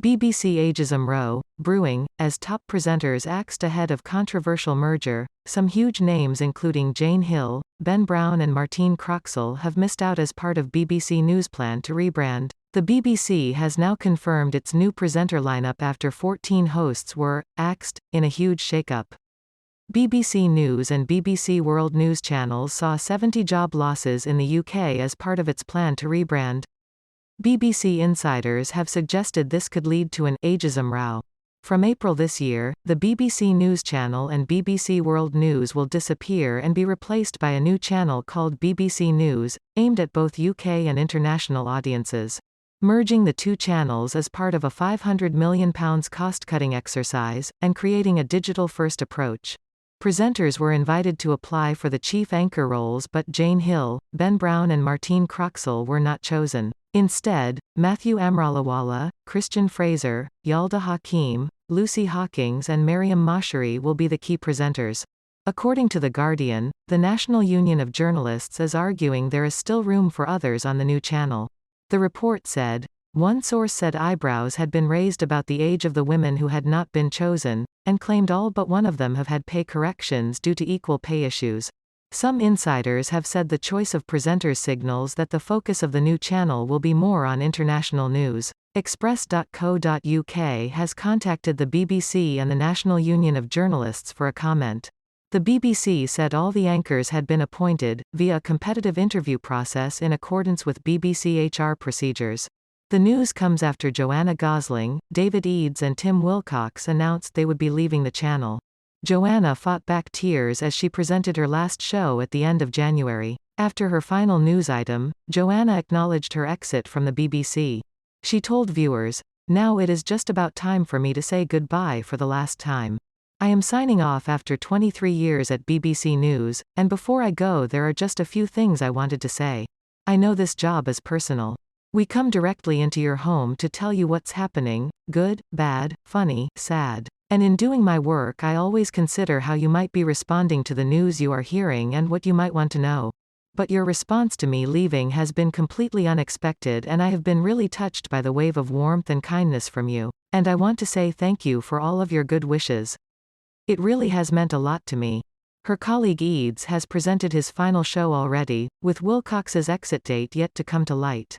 BBC ageism row, brewing, as top presenters axed ahead of controversial merger. Some huge names including Jane Hill, Ben Brown and Martine Croxall have missed out as part of BBC News' plan to rebrand. The BBC has now confirmed its new presenter lineup after 14 hosts were axed, in a huge shakeup. BBC News and BBC World News channels saw 70 job losses in the UK as part of its plan to rebrand. BBC insiders have suggested this could lead to an ageism row. From April this year, the BBC News channel and BBC World News will disappear and be replaced by a new channel called BBC News, aimed at both UK and international audiences. Merging the two channels is part of a £500 million cost-cutting exercise, and creating a digital-first approach. Presenters were invited to apply for the chief anchor roles, but Jane Hill, Ben Brown and Martine Croxall were not chosen. Instead, Matthew Amralawala, Christian Fraser, Yalda Hakim, Lucy Hawkins and Miriam Mashari will be the key presenters. According to The Guardian, the National Union of Journalists is arguing there is still room for others on the new channel. The report said, one source said eyebrows had been raised about the age of the women who had not been chosen, and claimed all but one of them have had pay corrections due to equal pay issues. Some insiders have said the choice of presenters signals that the focus of the new channel will be more on international news. Express.co.uk has contacted the BBC and the National Union of Journalists for a comment. The BBC said all the anchors had been appointed, via a competitive interview process in accordance with BBC HR procedures. The news comes after Joanna Gosling, David Eads and Tim Wilcox announced they would be leaving the channel. Joanna fought back tears as she presented her last show at the end of January. After her final news item, Joanna acknowledged her exit from the BBC. She told viewers, "Now it is just about time for me to say goodbye for the last time. I am signing off after 23 years at BBC News, and before I go there are just a few things I wanted to say. I know this job is personal. We come directly into your home to tell you what's happening, good, bad, funny, sad. And in doing my work I always consider how you might be responding to the news you are hearing and what you might want to know. But your response to me leaving has been completely unexpected and I have been really touched by the wave of warmth and kindness from you. And I want to say thank you for all of your good wishes. It really has meant a lot to me." Her colleague Eads has presented his final show already, with Wilcox's exit date yet to come to light.